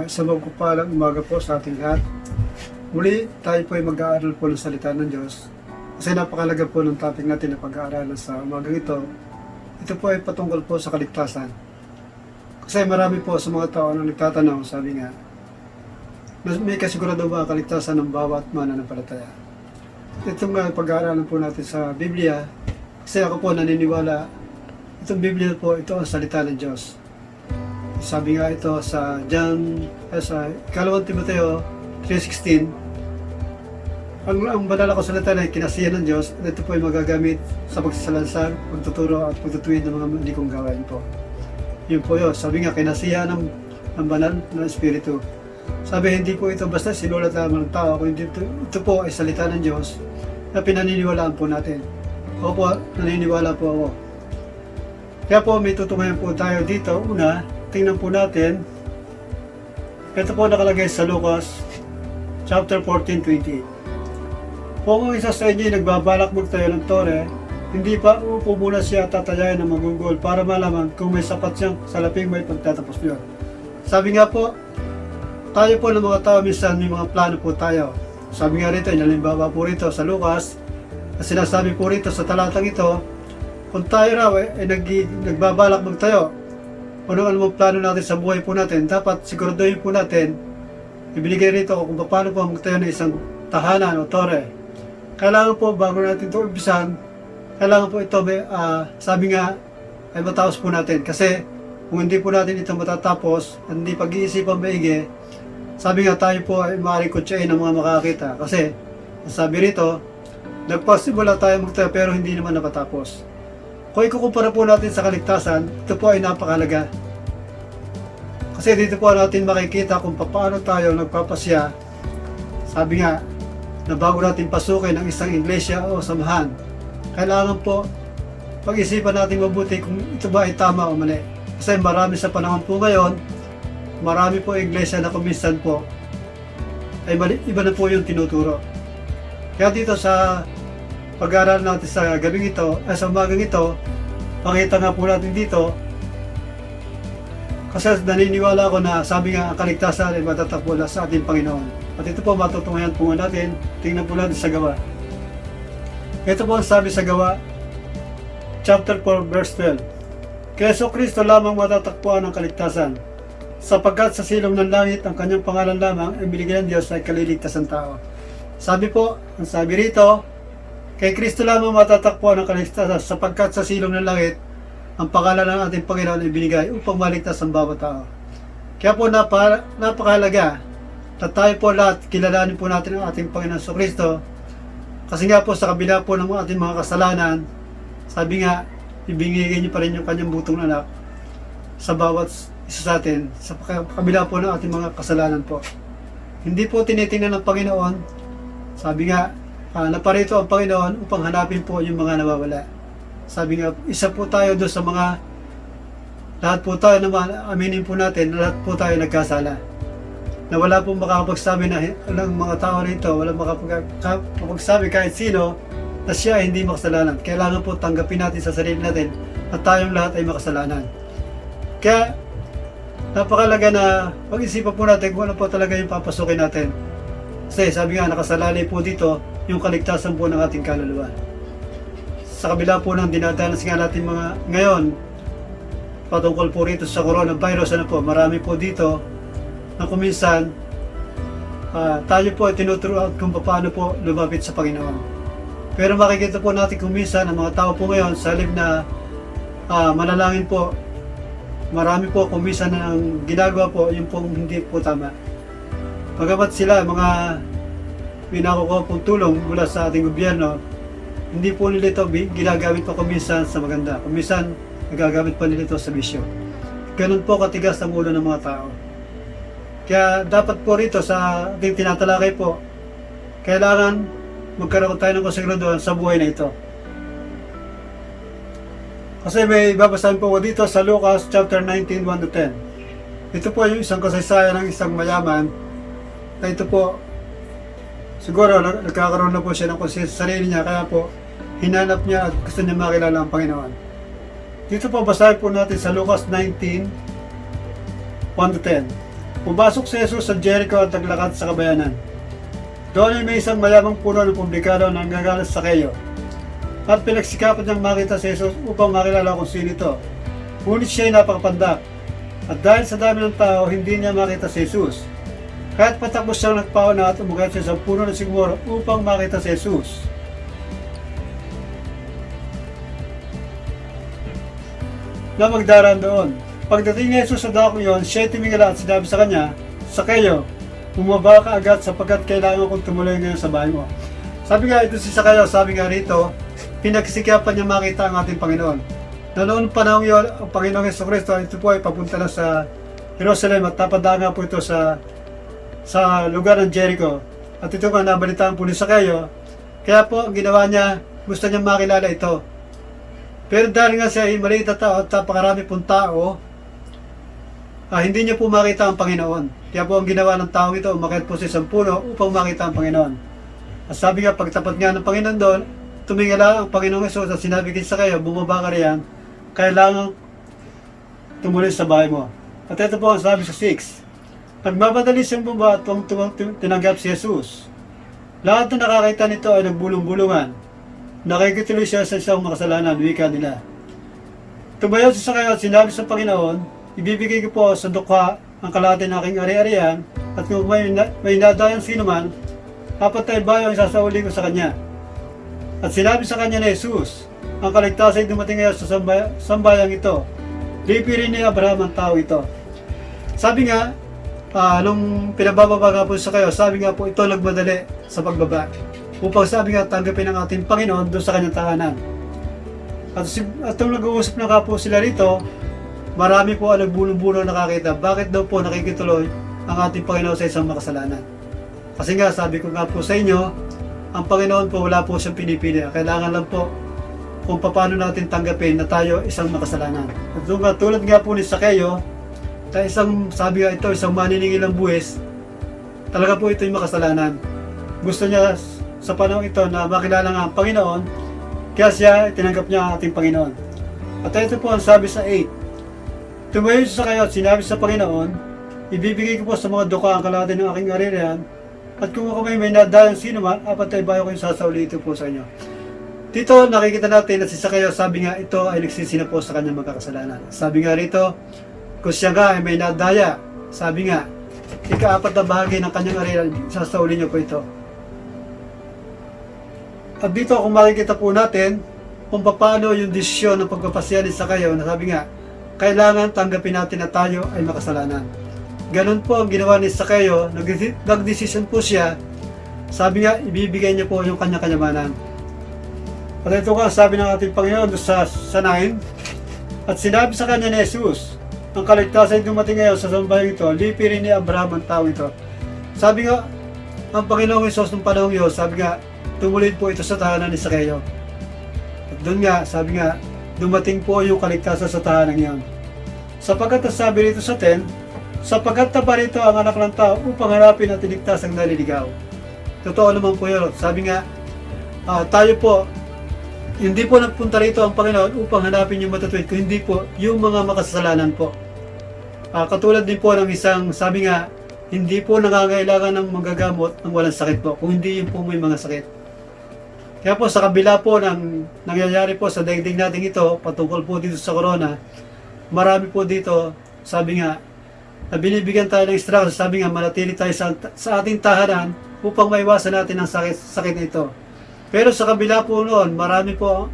Sa magpapalang umaga po sa ating lahat. Muli tayo po ay mag-aaral po ng salita ng Diyos. Kasi napakalaga po ng topic natin na pag-aaralan sa umagang ito. Ito po ay patungkol po sa kaligtasan. Kasi marami po sa mga tao na nagtatanong, sabi nga, may kasigurado ba ang kaligtasan ng bawat mananampalataya? Ito nga pag-aaralan po natin sa Biblia. Kasi ako po naniniwala, itong Biblia po, ito ang salita ng Diyos. Sabi nga ito sa sa 2 Timoteo 3:16, ang banal na kasulatan ay kinasiyahan ng Diyos at ito po ay magagamit sa pagsasalansang, pagtuturo at pagtutuwid ng mga hindi kong gawain po. Yun po yun. Sabi nga, kinasiyahan ng banal na Espiritu. Sabi, hindi po ito basta sinulat lamang ng tao, kundi ito po ay salita ng Diyos na pinaniniwalaan po natin. Opo, naniniwala po ako. Kaya po may tutungayan po tayo dito. Una, tingnan po natin. Ito po nakalagay sa Lucas chapter 14:28. Kung isa sa inyo nagbabalak magtayo ng tore, hindi pa upo muna siya tatayain ng magugol para malaman kung may sapat siyang salaping may pagtatapos niyo. Sabi nga po, tayo po ng mga tao minsan may mga plano po tayo. Sabi nga rito, inalimbawa po rito sa Lucas, at sinasabi po rito sa talatang ito, kung tayo raw ay nagbabalak magtayo, kung ano ang plano natin sa buhay po natin, dapat siguraduhin po natin, ibinigay rito kung paano po magtayo ng isang tahanan o tore. Kailangan po, bago natin ito umpisan, kailangan po ito, sabi nga, ay matapos po natin. Kasi kung hindi po natin ito matatapos, at hindi pag-iisipan maigi, sabi nga tayo po ay maaaring kutsain ng mga makakita. Kasi, sabi rito, nagpasimula tayo magtayo pero hindi naman napatapos. Kung ikukumpara po natin sa kaligtasan, ito po ay napakalaga. Kasi dito po natin makikita kung paano tayo nagpapasya. Sabi nga, na bago natin pasukin ang isang iglesia o samahan, kailangan po pag-isipan natin mabuti kung ito ba ay tama o mali. Kasi marami sa panahon po ngayon, marami po iglesia na kuminsan po ay mali, iba na po yung tinuturo. Kaya dito sa pag-aaral natin sa gabing ito, sa umagang ito, pakita nga po natin dito, kasi naniniwala ako na sabi nga ang kaligtasan ay matatakbo na sa ating Panginoon. At ito po matutungayan po natin, tingnan po natin sa gawa. Ito po ang sabi sa gawa, chapter 4 verse 12. Kaya Kristo lamang matatakbuhan ang kaligtasan, sapagkat sa silong ng langit ang kanyang pangalan lamang ay binigay ng Diyos ay kaliligtasan tao. Sabi po, ang sabi rito, kay Kristo lamang matatakbuhan ang kaligtasan sapagkat sa silong ng langit ang pangalan ng ating Panginoon ay binigay upang maligtas ang bawat tao. Kaya po napakahalaga na tayo po lahat kilalanin po natin ang ating Panginoon sa Kristo. Kasi nga po sa kabila po ng ating mga kasalanan, sabi nga, ibinigay niyo pa rin yung kanyang butong anak sa bawat isa sa atin, sa kabila po ng ating mga kasalanan po. Hindi po tinitingnan ng Panginoon, sabi nga, naparito ang Panginoon upang hanapin po yung mga nawawala. Sabi nga, isa po tayo doon sa mga, lahat po tayo naman, aminin po natin, lahat po tayo nagkasala. Na wala pong makakapagsabi na ang mga tao rito, wala makakapagsabi kahit sino na siya ay hindi makasalanan. Kailangan po tanggapin natin sa sarili natin at tayong lahat ay makasalanan. Kaya, napakalaga na pag-isipan po natin kung ano po talaga yung papasukin natin. Kasi sabi nga, nakasalalay po dito yung kaligtasan po ng ating kaluluwa. Sa kabila po ng dinadanas nga natin mga ngayon, patungkol po rito sa coronavirus, marami po dito na kuminsan tayo po ay tinuturuan kung paano po lumapit sa Panginoon. Pero makikita po natin kuminsan ang mga tao po ngayon sa halip na manalangin po, marami po kuminsan na ang ginagawa po yung pong hindi po tama. Pagamat sila mga pinakukuha pong tulong mula sa ating gobyerno, hindi po nila ito ginagamit po kuminsan sa maganda. Kuminsan, nagagamit pa nila ito sa bisyo. Ganun po katigas ang ulo ng mga tao. Kaya dapat po rito sa ating tinatalakay po, kailangan magkaroon tayo ng konsiguraduhan sa buhay na ito. Kasi may babasahin po dito sa Lucas chapter 19, 1-10. Ito po yung isang kasaysayan ng isang mayaman na ito po, siguro nagkakaroon na po siya ng konsensya sa sarili niya, kaya po hinanap niya at gusto niya makilala ang Panginoon. Dito po basahin po natin sa Lucas 19, 1-10. Pumasok si Jesus sa Jericho at naglakad sa kabayanan. Doon ay may isang mayamang puno ng publikano na nanggagaling sa Sakeyo. At pinagsikapan niyang makita si Jesus upang makilala kung sino ito. Ngunit siya ay napakapandak. At dahil sa dami ng tao, hindi niya makita si Jesus. Kahit patakbo siyang nagpauna at umakyat siya sa puno ng sigmuro upang makita si Jesus. Na magdaraan doon. Pagdating ni Jesus sa dakong iyon, siya ay tumingala at sinabi sa kanya, Sakeyo, bumaba ka agad sapagkat kailangan kong tumuloy ngayon sa bahay mo. Sabi nga ito si Sakeyo, sabi nga rito, pinagsikapan niya makita ang ating Panginoon. Na noong panahon yun, ang Panginoong Jesucristo, ito po ay papunta na sa Jerusalem at napadaan nga po ito sa lugar ng Jericho. At ito nga nabalitaan po ni Sakeyo. Kaya po ang ginawa niya, gusto niya makilala ito. Pero dahil nga siya ay maliit na tao at napakarami pong tao, hindi niya po makita ang Panginoon. Kaya po ang ginawa ng taong ito, umakyat po sa isang puno upang makita ang Panginoon. At sabi nga, pagtapat nga ng Panginoon doon, tumingala ang Panginoong Hesus at sinabi kay Sakeyo, bumaba ka riyan, kailangan tumuloy sa bahay mo. At ito po ang sabi sa 6. Nagmamadali siyang bumaba at tinanggap si Jesus. Lahat na nakakita nito ay nagbulong-bulungan. Nakikituloy siya sa isang makasalanan, wika nila. Tumayo si Sakeyo at sinabi sa Panginoon, ibibigay ko po sa dukha ang kalahati ng aking ari-arian at kung may nadayang sino man, 4 bayo ang sasauli ko sa kanya. At sinabi sa kanya ni Jesus, ang kaligtasan ay dumating ngayon sa sambayang ito. Lipirin ni Abraham ang tao ito. Sabi nga, nung pinabababa nga po sa kayo, sabi nga po ito nagmadali sa pagbaba. Upang sabi nga tanggapin ang ating Panginoon doon sa kanyang tahanan. At nung nag-uusap na nga po sila rito, marami po ang nagbulong-bulong nakakita. Bakit daw po nakikituloy ang ating Panginoon sa isang makasalanan? Kasi nga sabi ko nga po sa inyo, ang Panginoon po wala po siyang pinipili. Kailangan lang po kung paano natin tanggapin na tayo isang makasalanan. At doon nga, tulad nga po ni Sakeyo, na sabi nga ito, isang maniningil ng buwis, talaga po ito yung makasalanan. Gusto niya sa panahon ito na makilala nga ang Panginoon, kaya siya tinanggap niya ang ating Panginoon. At ito po ang sabi sa 8. Tumayo sa Sakeyo at sinabi sa Panginoon, ibibigay ko po sa mga dukha ang kalahati ng aking ari-arian, at kung ako may nadayang sino man, 4 bayo ko yung sasauli ito po sa inyo. Dito nakikita natin na si Sakeyo, sabi nga ito ay nagsisina po sa kanyang magkakasalanan. Sabi nga rito, kung siya nga ay may nadaya, sabi nga, 4 na bahagi ng kanyang arian, sasauli niyo po ito. At dito kung makikita po natin kung paano yung desisyon ng pagpapasya ni Sakeyo na sabi nga, kailangan tanggapin natin na tayo ay makasalanan. Ganun po ang ginawa ni Sakeyo, nag-desisyon po siya, sabi nga, ibibigay niya po yung kanyang kanyamanan. At ito nga, sabi ng ating Panginoon sa 9, at sinabi sa kanya ni Jesus, ang kaligtasan ay dumating ngayon sa sambayang ito, lipirin ni Abraham ang tao ito. Sabi nga, ang Panginoong Hesus ng panahong iyon, sabi nga, tumulid po ito sa tahanan ni Sakeyo. At doon nga, sabi nga, dumating po yung kaligtasan sa tahanan iyon. Sapagkat sabi rito sa 10, sapagkat naparito ang anak ng tao upang hanapin at iligtas ang naliligaw. Totoo naman po yun. Sabi nga, tayo po, hindi po nagpunta rito ang Panginoon upang hanapin yung matatuwid, kung hindi po yung mga makasalanan po. Katulad din po ng isang, sabi nga, hindi po nangangailangan ng magagamot ang walang sakit po, kung hindi yung po may mga sakit. Kaya po sa kabila po ng nangyayari po sa daigdig natin ito, patungkol po dito sa corona, marami po dito, sabi nga, na binibigyan tayo ng instruction, sabi nga, manatili tayo sa ating tahanan upang maiwasan natin ang sakit na ito. Pero sa kabila po noon, marami po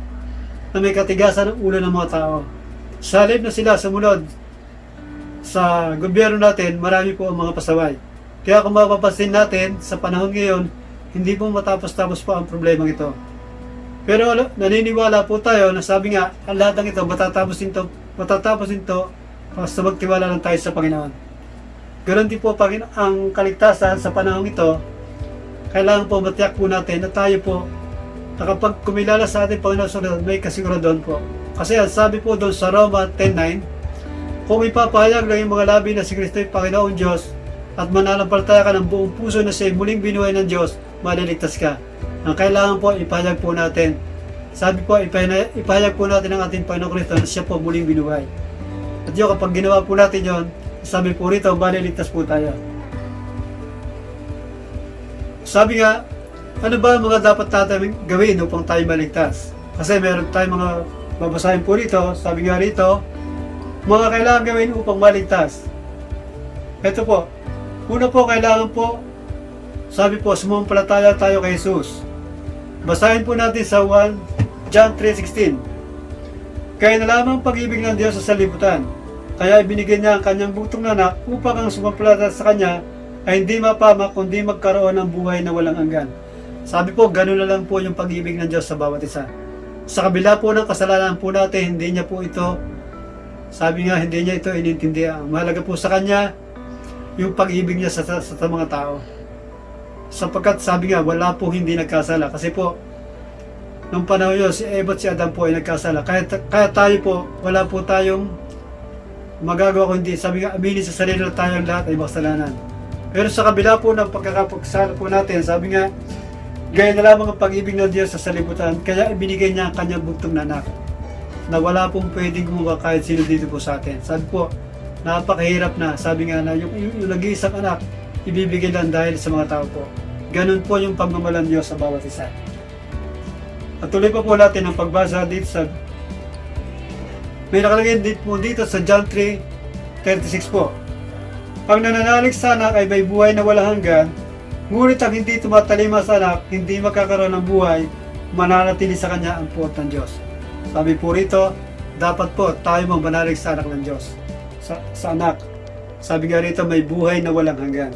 na may katigasan ng ulo ng mga tao. Sa halip na sila sumunod sa gobyerno natin, marami po ang mga pasaway. Kaya kung mapapansin natin, sa panahon ngayon, hindi po matapos-tapos po ang problema ito. Pero naniniwala po tayo na sabi nga, ang lahat ng ito, matatapos ito basta magtiwala lang tayo sa Panginoon. Ganon din po ang kaligtasan sa panahon ito. Kailangan po matiyak po natin na tayo po na kapag kumilala sa ating Panginoon, may kasiguraduhan po. Kasi sabi po doon sa Roma 10:9, kung ipapahayag lang yung mga labi na si Kristo ay Panginoon Diyos at mananampalataya ka ng buong puso na siya muling binuhay ng Diyos, maliligtas ka. Ang kailangan po, ipahayag po natin. Sabi po, ipahayag po natin ang ating Panginoon Kristo na siya po muling binuhay. At yun, kapag ginawa po natin yun, sabi po rito, maliligtas po tayo. Sabi nga, ano ba ang mga dapat natin gawin upang tayo maligtas? Kasi meron tayong mga babasahin po rito. Sabi nga rito, mga kailangan gawin upang maligtas. Ito po, una po kailangan po, sabi po, sumampalataya tayo kay Jesus. Basahin po natin sa John 3:16. Kaya na lamang pag-ibig ng Diyos sa salibutan, kaya ibinigay niya ang kanyang bugtong na anak upang ang sumampalataya sa kanya ay hindi mapamak kundi magkaroon ng buhay na walang hanggan. Sabi po, gano'n na lang po yung pag-ibig ng Diyos sa bawat isa. Sa kabila po ng kasalanan po natin, hindi niya po ito, sabi nga, hindi niya ito inintindihan. Mahalaga po sa kanya yung pag-ibig niya sa mga tao. Sapagkat sabi nga, wala po hindi nagkasala. Kasi po, nung panahon yun, si Eva at si Adam po ay nagkasala. Kaya tayo po, wala po tayong magagawa kundi, sabi nga, aminin sa sarili na tayong lahat ay makasalanan. Pero sa kabila po ng pagkakapagsala po natin, sabi nga, gaya na lamang ang pag-ibig ng Diyos sa salibutan, kaya ibinigay niya ang kanyang bugtong na anak, na wala pong pwedeng gumawa kahit sino dito po sa atin. Sabi po, napakahirap na, sabi nga na yung nag-iisang anak, ibibigay lang dahil sa mga tao po. Ganun po yung pagmamahal ng Diyos sa bawat isa. At tuloy pa po natin ang pagbasa dito sa, may nakalagay dito sa John 3:36 po. Ang nananalig sa anak ay may buhay na walang hanggan, ngunit ang hindi tumatalima sa anak, hindi magkakaroon ng buhay, mananatili sa kanya ang puot ng Diyos. Sabi po rito, dapat po tayo manalig sa anak ng Diyos. Sa anak. Sabi nga rito, may buhay na walang hanggan.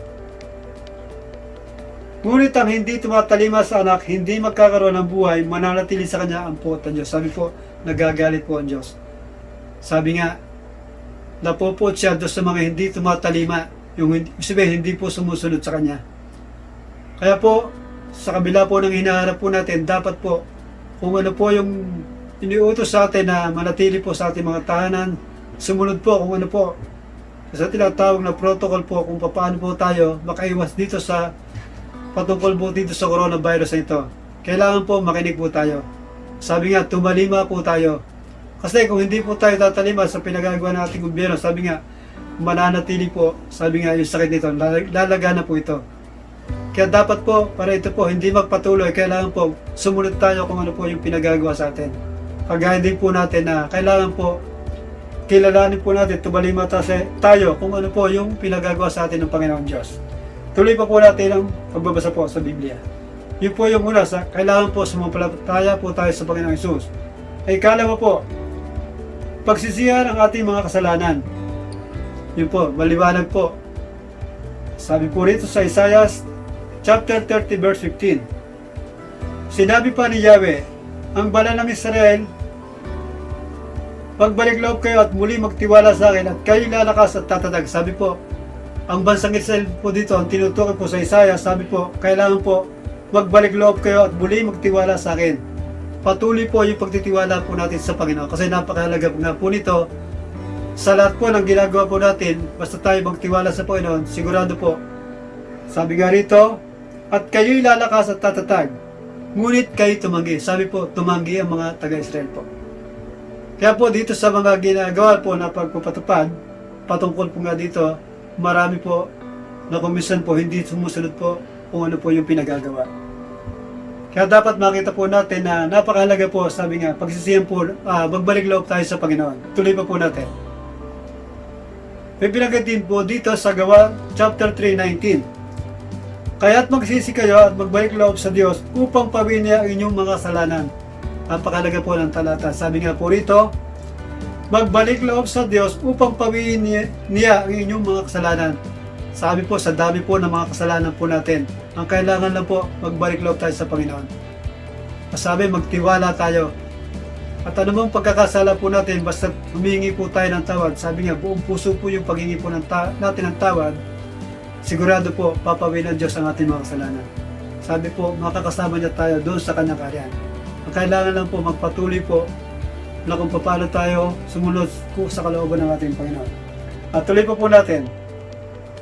Ngunit ang hindi tumatalima sa anak, hindi magkakaroon ng buhay, mananatili sa kanya ang puot ng Diyos. Sabi po, nagagalit po ang Diyos. Sabi nga, napupot siya doon sa mga hindi tumatalima, yung hindi po sumusunod sa kanya. Kaya po, sa kabila po ng hinaharap po natin, dapat po, kung ano po yung iniutos sa atin na manatili po sa ating mga tahanan, sumunod po kung ano po, sa tinatawag na protocol po, kung paano po tayo makaiwas dito sa patungkol po dito sa coronavirus na ito. Kailangan po makinig po tayo. Sabi nga, tumalima po tayo. Kasi kung hindi po tayo tatalima sa pinagagawa ng ating gobyerno, sabi nga, mananatili po, sabi nga yung sakit nito, lalaga na po ito. Kaya dapat po, para ito po, hindi magpatuloy, kailangan po sumunod tayo kung ano po yung pinagagawa sa atin. Kagaya din po natin na kailangan po, kilalanin po natin, tumalima tayo kung ano po yung pinagagawa sa atin ng Panginoon Diyos. Tuloy pa po natin ang pagbabasa po sa Biblia. Yun po yung una, kailangan po sumampalataya po tayo sa Panginoong Hesus. Ay ikalawa po, pagsisihan ang ating mga kasalanan. Yun po, maliwanag po. Sabi po rito sa Isaiah chapter 30 verse 15. Sinabi pa ni Yahweh, ang banal ng Israel, pagbalik loob kayo at muli magtiwala sa akin at kayo lalakas at tatatag. Sabi po, ang bansang Israel po dito, ang tinutukoy po sa Isaiah, sabi po, kailangan po magbalik loob kayo at muli magtiwala sa akin. Patuloy po yung pagtitiwala po natin sa Panginoon kasi napakahalaga nga po nito. Sa lahat po ng ginagawa po natin, basta tayo magtiwala sa Panginoon, sigurado po. Sabi nga rito, at kayo'y lalakas at tatatag, ngunit kayo tumanggi. Sabi po, tumanggi ang mga taga-Israel po. Kaya po dito sa mga ginagawa po na pagpapatupad, patungkol po nga dito, marami po na kumisan po hindi sumusunod po kung ano po yung pinagagawa. Kaya dapat makita po natin na napakahalaga po, sabi nga, pagsisihan po, magbalik loob tayo sa Panginoon. Tuloy pa po natin. May pinagkat din po dito sa Gawa chapter 3:19. Kaya't magsisi kayo at magbalik loob sa Diyos upang pawiin niya ang inyong mga kasalanan. Napakahalaga po ng talata. Sabi nga po rito, magbalik loob sa Diyos upang pawiin niya ang inyong mga kasalanan. Sabi po, sa dami po ng mga kasalanan po natin, ang kailangan lang po, magbalik loob tayo sa Panginoon. Sabi, magtiwala tayo. At anumang pagkakasala po natin, basta humingi po tayo ng tawad. Sabi nga, buong puso po yung paghingi po natin ng tawad, sigurado po, papawin ng Diyos ang ating mga kasalanan. Sabi po, makakasama niya tayo doon sa kanyang kaharian. Ang kailangan lang po, magpatuloy po na kung paano tayo sumunod po sa kalooban ng ating Panginoon. At tuloy pa po natin,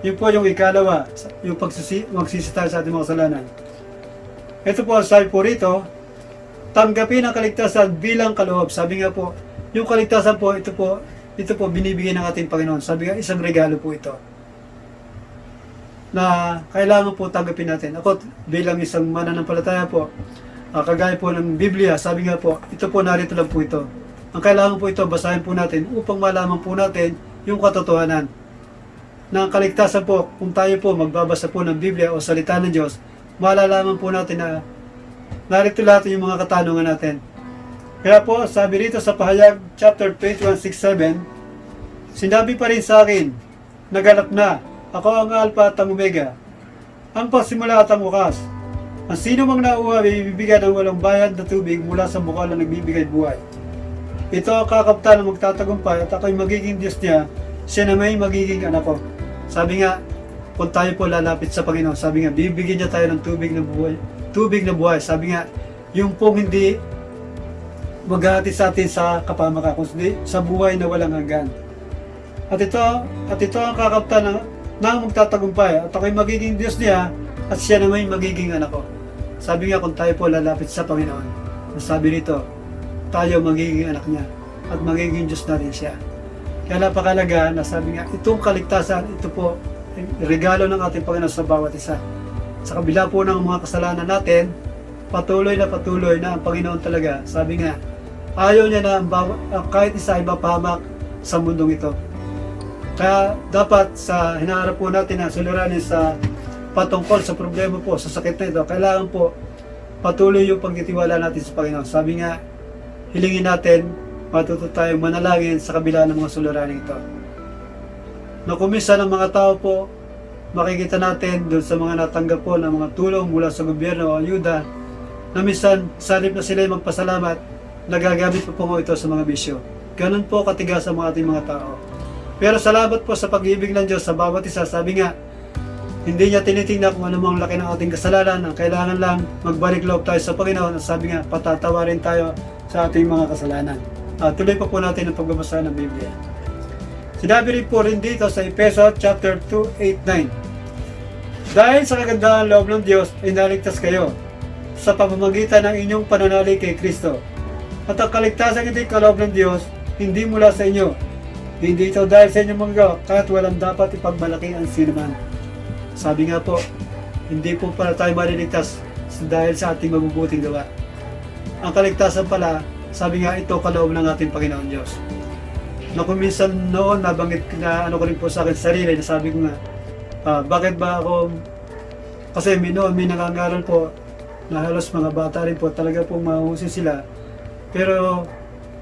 yun po yung ikalawa, yung magsisi tayo sa ating mga kasalanan. Ito po, sabi po rito, tanggapin ang kaligtasan bilang kaloob. Sabi nga po, yung kaligtasan po, ito po, ito po binibigay ng ating Panginoon. Sabi nga, isang regalo po ito na kailangan po tanggapin natin. Ako bilang isang mananampalataya po, kagaya po ng Biblia, sabi nga po, ito po narito lang po ito. Ang kailangan po ito, basahin po natin upang malaman po natin yung katotohanan. Na ang kaligtasan po, kung tayo po magbabasa po ng Biblia o salita ng Diyos, malalaman po natin na narito lahat yung mga katanungan natin. Kaya po, sabi rito sa Pahayag chapter 21:6-7, sinabi pa rin sa akin, naganap na, ako ang Alpha at ang Omega, ang pasimula at ang wakas. Ang sino mang nauuha ay bibigyan ng walang bayad na tubig mula sa bukal na nagbibigay buhay. Ito ang kakaptan na magtatagumpay at ako'y magiging Diyos niya, siya na may magiging anak ko. Sabi nga, kung tayo po lalapit sa Panginoon, sabi nga, bibigyan niya tayo ng tubig na buhay. Tubig na buhay. Sabi nga, yung pong hindi maghahati sa atin sa kapamakan, kundi sa buhay na walang hanggan. At ito ang kakaptan na magtatagumpay at ako'y magiging Diyos niya at siya na may magiging anak ko. Sabi nga, kung tayo po lalapit sa Panginoon, sabi rito, tayo magiging anak niya at magiging Diyos na rin siya. Kaya napakalaga na sabi nga, itong kaligtasan, ito po, regalo ng ating Panginoon sa bawat isa. Sa kabila po ng mga kasalanan natin, patuloy na ang Panginoon talaga. Sabi nga, ayaw niya na kahit isa ay mapahamak sa mundong ito. Kaya dapat sa hinaharap po natin na suliranin sa patungkol sa problema po, sa sakit na ito, kailangan po patuloy yung pagtitiwala natin sa Panginoon. Sabi nga, hilingin natin, matuto tayong manalangin sa kabila ng mga suliranin ito. Na kumisa ng mga tao po, makikita natin doon sa mga natanggap po ng mga tulong mula sa gobyerno o ayuda, na minsan, salip na sila magpasalamat, nagagamit po ito sa mga bisyo. Ganun po katigas ang mga ating mga tao. Pero salamat po sa pag-ibig ng Diyos sa bawat isa. Sabi nga, hindi niya tinitingnan kung anumang laki ng ating kasalanan. Ang kailangan lang magbalik loob tayo sa Panginoon. At sabi nga, patatawarin tayo sa ating mga kasalanan. Tuloy pa po natin ang pagbabasa ng Biblia. Sinabi rin po rin dito sa Efeso chapter 2:8-9. Dahil sa kagandahan loob ng Diyos ay naligtas kayo sa pamamagitan ng inyong pananalig kay Kristo. At ang kaligtasan hindi kaloob ng Diyos, hindi mula sa inyo. Hindi ito dahil sa inyong mga gawa, kahit walang dapat ipagmalaki ang sinuman. Sabi nga po, hindi po pala tayo maliligtas dahil sa ating mabubuting gawa. Ang kaligtasan pala, sabi nga ito kaloob ng ating Panginoon Diyos. Na kung minsan noon, nabanggit na ko rin po sa akin sarili, na sabi ko nga, bakit ba ako, kasi noon may nangangaral po, na halos mga bata rin po, talaga po mahusin sila. Pero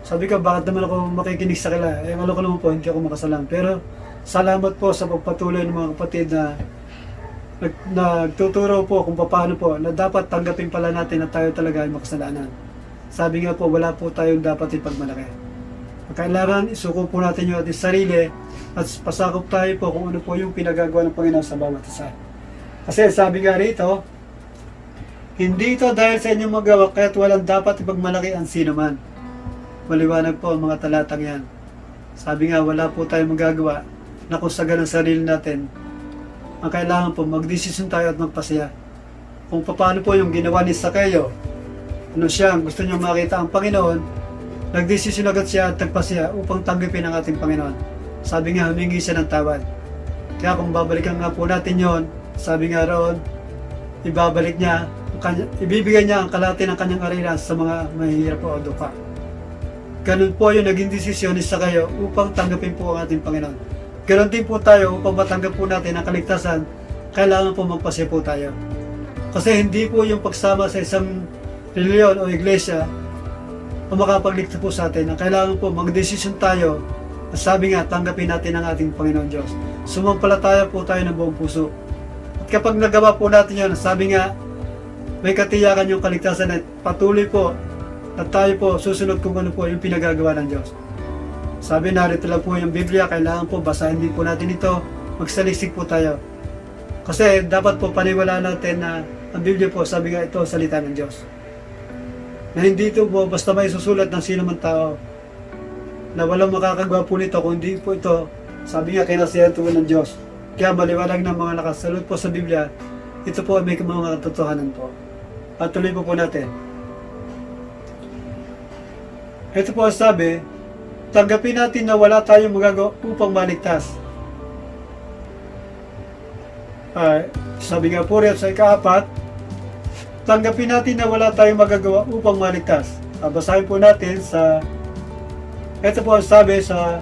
sabi ko, bakit naman ako makikinig sa kanila? Alam ko naman po, hindi ako makasalan. Pero salamat po sa pagpatuloy ng mga kapatid na nagtuturo po kung paano po na dapat tanggapin pala natin na tayo talaga ay makasalanan. Sabi nga po, wala po tayong dapat ipagmalaki. Kailangan isuko po natin yung ating sarili at pasakop tayo po kung ano po yung pinagagawa ng Panginoon sa bawat isa. Kasi sabi nga rito, hindi ito dahil sa inyong magawa kaya't walang dapat ipagmalaki ang sino man. Maliwanag po ang mga talatang yan. Sabi nga, wala po tayong magagawa na kung sagan ang sarili natin. Ang kailangan po, magdesisyon tayo at magpasaya. Kung paano po yung ginawa ni Zaccheo, ano siya, gusto niya makita ang Panginoon, nagdesisyon agad siya at nagpasaya upang tanggapin ang ating Panginoon. Sabi nga, humingi siya ng tawad. Kaya kung babalikan nga po natin yon, sabi nga roon, ibabalik niya, ibibigay niya ang kalahati ng kanyang arilan sa mga mahihirap o duka. Ganun po yung naging desisyon ni Zaccheo upang tanggapin po ang ating Panginoon. Ganun din po tayo upang matanggap po natin ang kaligtasan, kailangan po magpasya po tayo. Kasi hindi po yung pagsama sa isang reliyon o iglesia ang makapagligtas po sa atin. Ang kailangan po magdesisyon tayo at sabi nga, tanggapin natin ang ating Panginoon Diyos. Sumampalataya po tayo ng buong puso. At kapag nagawa po natin yun, sabi nga, may katiyakan yung kaligtasan at patuloy po at tayo po susunod kung ano po yung pinagagawa ng Diyos. Sabi, narito lang po yung Biblia, kailangan po basahin din po natin ito, magsaliksik po tayo. Kasi dapat po paniwalaan natin na ang Biblia po, sabi nga ito, salita ng Diyos. Na hindi ito po basta may susulat ng sino man tao na walang makakagawa po nito, kundi po ito, sabi nga, kinasiyahan po ng Diyos. Kaya maliwanag ng mga nakasalut po sa Biblia, ito po may mga katotohanan po. At tuloy po natin. Ito po ang sabi, tanggapin natin na wala tayong magagawa upang maligtas. Sabi nga po rin sa ika-4, tanggapin natin na wala tayong magagawa upang maligtas. Basahin po natin sa, ito po ang sabi sa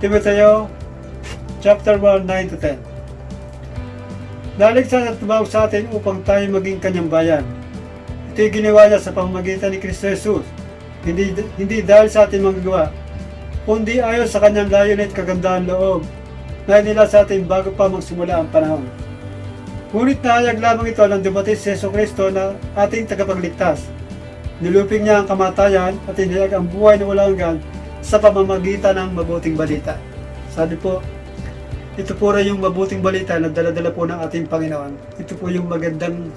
Timoteo chapter 1, 9-10. Naligtas at tumawag sa atin upang tayo maging kanyang bayan. Ito'y ginawa niya sa pamamagitan ni Kristo Jesus, hindi dahil sa ating magagawa, kundi ayon sa kanyang layunin at kagandahan loob na nila sa atin bago pa magsimula ang panahon. Ngunit nahayag lamang ito nang dumating si Yesu Kristo na ating tagapagligtas. Niluping niya ang kamatayan at inihayag ang buhay na walang hanggan sa pamamagitan ng mabuting balita. Sabi po, ito po rin yung mabuting balita na dala-dala po ng ating Panginoon. Ito po yung magandang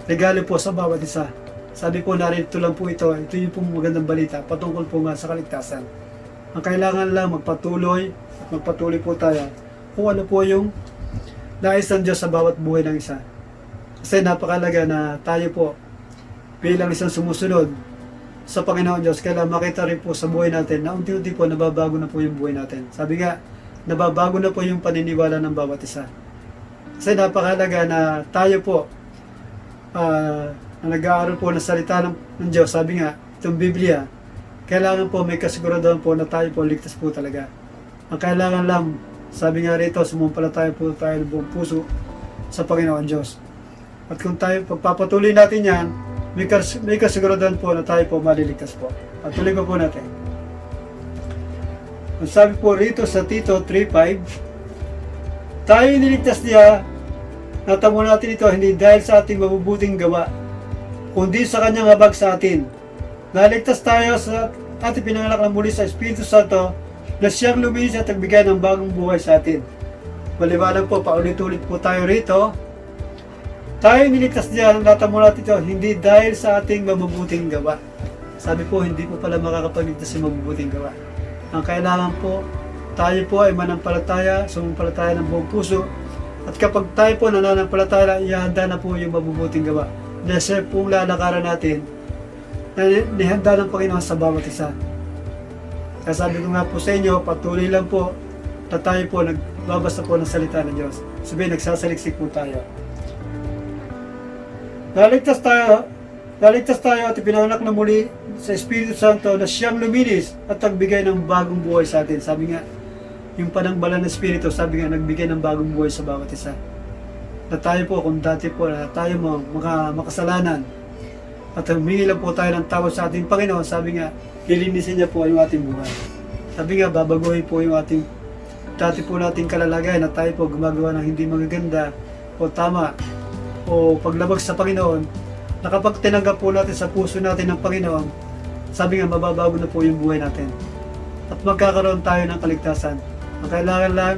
regalo po sa bawat isa. Sabi po, narito lang po ito. Ito yung po magandang balita patungkol po nga sa kaligtasan. Ang kailangan lang magpatuloy at magpatuloy po tayo kung ano po yung nais ng Diyos sa bawat buhay ng isa. Kasi napakalaga na tayo po bilang isang sumusunod sa Panginoon Diyos, kailangan makita rin po sa buhay natin na unti-unti po nababago na po yung buhay natin. Sabi nga, nababago na po yung paniniwala ng bawat isa. Kasi napakalaga na tayo po na nag-aaral po ng salita ng Diyos. Sabi nga, itong Biblia, kailangan po may kasiguraduhan po na tayo po ligtas po talaga. Ang kailangan lang, sabi nga rito, sumumpalataya po tayo ng buong puso sa Panginoon Diyos. At kung tayo pagpapatuloy natin yan, may kasiguraduhan po na tayo po maliligtas po. At tuloy po natin. Ang sabi po rito sa Tito 3:5, tayo niligtas niya, natamo natin ito hindi dahil sa ating mabubuting gawa, kundi sa kanyang habag sa atin. Naligtas tayo sa ating pinanganak na muli sa Espiritu Santo na siyang luminis at nagbigay ng bagong buhay sa atin. Maliwanag po, paulit-ulit po tayo rito. Tayo niligtas niya, natamo natin ito hindi dahil sa ating mabubuting gawa. Sabi po, hindi po pala makakapagligtas sa mabubuting gawa. Ang kailangan po, tayo po ay manampalataya, sumampalataya ng buong puso. At kapag tayo po nananampalataya, ihanda na po yung mabubuting gawa. Dahil po lalakaran natin na nihanda ng Panginoon sa bawat isa. Kaya sabi ko nga po sa inyo, patuloy lang po na tayo po nagbabasa po ng salita ng Diyos. Sabihin, nagsasaliksik po tayo. Naligtas tayo at ipinanganak na muli sa Espiritu Santo na siyang luminis at nagbigay ng bagong buhay sa atin. Sabi nga, yung panangbalan ng Espiritu, sabi nga, nagbigay ng bagong buhay sa bawat isa. Na tayo po, kung dati po, na tayo mo makasalanan at humingi lang po tayo ng tawad sa ating Panginoon, sabi nga, lilinisin niya po yung ating buhay. Sabi nga, babaguhin po yung ating dati po nating kalalagayan na tayo po gumagawa ng hindi magaganda o tama o paglabag sa Panginoon, na kapag tinanggap po natin sa puso natin ng Panginoon, sabi nga, mababago na po yung buhay natin. At magkakaroon tayo ng kaligtasan. Ang kailangan lang,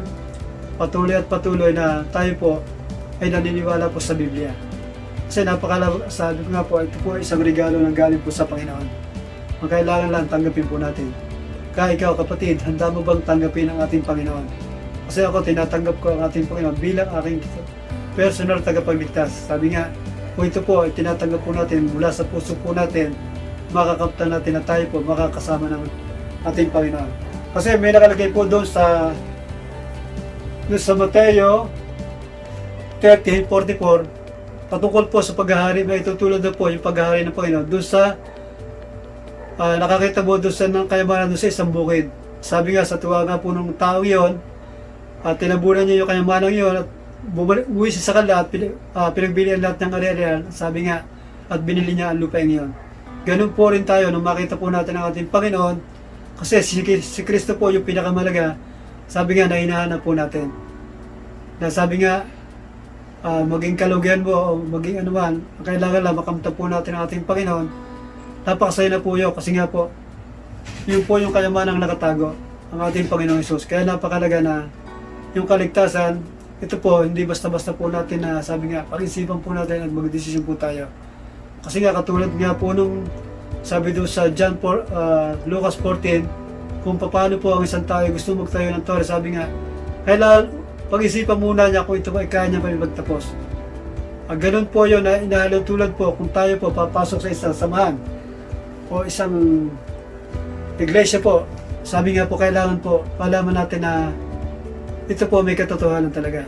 patuloy at patuloy na tayo po ay naniniwala po sa Biblia. Kasi sabi ko nga po, ito po isang regalo ng galing po sa Panginoon. Ang kailangan lang, tanggapin po natin. Kaya ikaw, kapatid, handa mo bang tanggapin ang ating Panginoon? Kasi ako, tinatanggap ko ang ating Panginoon bilang aking personal tagapagligtas. Sabi nga, kung ito po ay tinatanggap po natin mula sa puso po natin, makakamtan natin na tayo po makakasama ng ating Panginoon. Kasi may nakalagay po doon sa Mateo 13:44, patungkol po sa paghahari na itutulad na po yung paghahari ng Panginoon doon sa nakakita mo doon sa ng kayamanan doon sa isang bukid. Sabi nga, sa tuwa nga po ng tao yon, at tinabunan niya yung kayamanan yon at uwi siya sa kanila at pinagbilihan lahat ng ari-arian. Sabi nga, at binili niya ang lupain yon. Ganun po rin tayo nung makita po natin ang ating Panginoon, kasi si Kristo po yung pinakamalaga. Sabi nga, na hinahanap po natin. Na sabi nga, maging kalugihan mo o maging anuman, kailangan lang makamtan po natin ang ating Panginoon. Napakasaya na po yun kasi nga po, yun po yung kayamanang nakatago, ang ating Panginoong Hesus. Kaya napakalaga na yung kaligtasan, ito po, hindi basta-basta po natin na sabi nga, pag-isipan po natin at mag-desisyon po tayo. Kasi nga katulad nga po nung sabi doon sa Lucas 14, kung paano po ang isang tao gusto magtayo ng tore, sabi nga, kailangan pag-isipan muna niya kung ito ba kaya niya pa magtapos. Ganun po yun na inahalong tulad po kung tayo po papasok sa isang samahan o isang iglesia po, sabi nga po, kailangan po malaman natin na ito po may katotohanan talaga.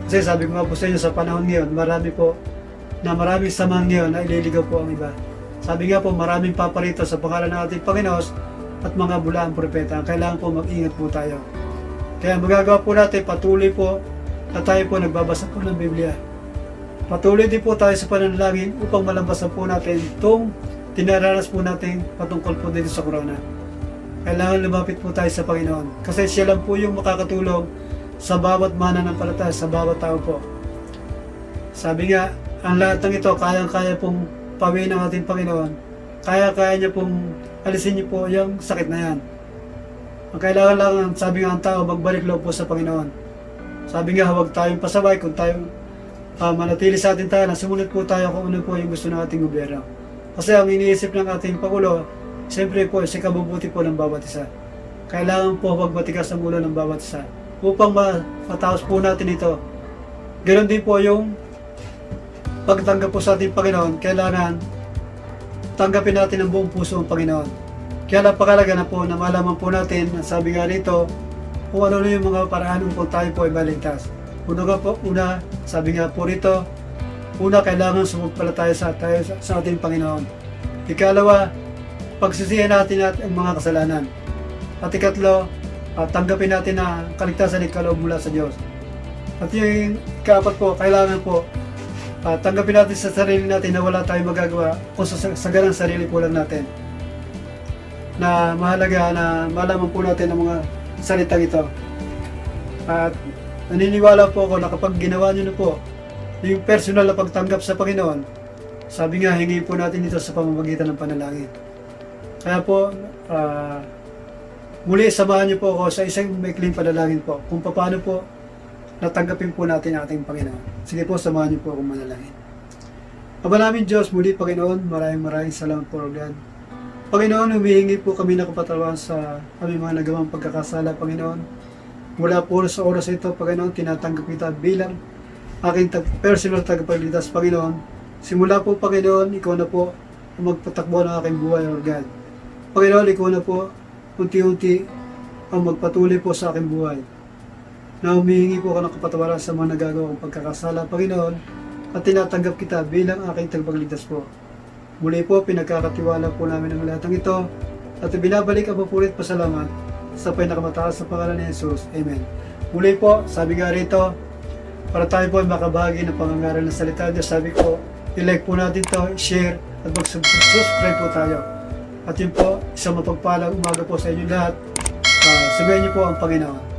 Kasi sabi ko nga po sa inyo, sa panahon ngayon, maraming samahan ngayon na ililigaw po ang iba. Sabi nga po, maraming paparito sa pangalan ng ating Panginoon at mga bulaang propeta. Kailangan po mag-ingat po tayo. Kaya magagawa po natin, patuloy po na tayo po nagbabasa po ng Biblia. Patuloy din po tayo sa pananalangin upang malampasan po natin itong tinaranas po natin patungkol po dito sa corona. Kailangan lumapit po tayo sa Panginoon. Kasi siya lang po yung makakatulong sa bawat mananampalataya, sa bawat tao po. Sabi nga, ang lahat ng ito, kayang-kaya pong pawin ng ating Panginoon. Kaya-kaya niya pong alisin niyo po yung sakit na yan. Ang kailangan lang, sabi nga ang tao, magbalik loob po sa Panginoon. Sabi nga, huwag tayong pasaway kung tayong manatili sa ating tahanan. Sumunod po tayo kung ano po yung gusto ng ating gobyerno. Kasi ang iniisip ng ating Pangulo, siyempre po, sa kabubuti po ng bawat isa. Kailangan po huwag matigas ang ulo ng bawat isa upang matapos po natin ito. Ganon din po yung pagtanggap po sa ating Panginoon, kailangan tanggapin natin ang buong puso ang Panginoon. Kaya napakalaga na po na malaman po natin, sabi nga rito, kung ano yung mga paraan upang tayo po ay maligtas. Una, sabi nga po rito, kailangan sumumpalataya sa ating Panginoon. Ikalawa, pagsisihan natin ang mga kasalanan. At ikatlo, tanggapin natin na kaligtasan ay kaloob mula sa Diyos. At yung ikaapat po, kailangan po tanggapin natin sa sarili natin na wala tayong magagawa kung sa ganang sarili po lang natin. Na mahalaga na malaman po natin ang mga salitang ito. At naniniwala po ako na kapag ginawa nyo na po yung personal na pagtanggap sa Panginoon, sabi nga, hingin po natin ito sa pamamagitan ng panalangin. Kaya po, muli samahan niyo po ako sa isang maikling panalangin po kung paano po natanggapin po natin ang ating Panginoon. Sige po, samahan niyo po akong manalangin. Ama namin Diyos, muli Panginoon, maraming salamat po, God. Panginoon, humihingi po kami ng kapatawaran sa aming mga nagawang pagkakasala, Panginoon. Mula po sa oras ito, Panginoon, tinatanggap kita bilang aking personal tagapagligtas, Panginoon. Simula po, Panginoon, ikaw na po ang magpatakbo ng aking buhay, Lord God. Panginoon, ikaw na po unti-unti ang magpatuloy po sa aking buhay. Na humihingi po ako ng kapatawaran sa mga nagagawang pagkakasala, Panginoon, at tinatanggap kita bilang aking tagapagligtas po. Muli po, pinagkakatiwala po namin ang lahat ng ito at binabalik ang papurit pasalamat sa pinakamataas sa pangalan ni Jesus. Amen. Muli po, sabi nga rito, para tayo po ay makabahagi ng pangangaral ng salita Diyos, sabi ko, i-like po natin to, share, at mag-subscribe po tayo. At yun po, isang mapagpalang umaga po sa inyo lahat. Subayin niyo po ang Panginoon.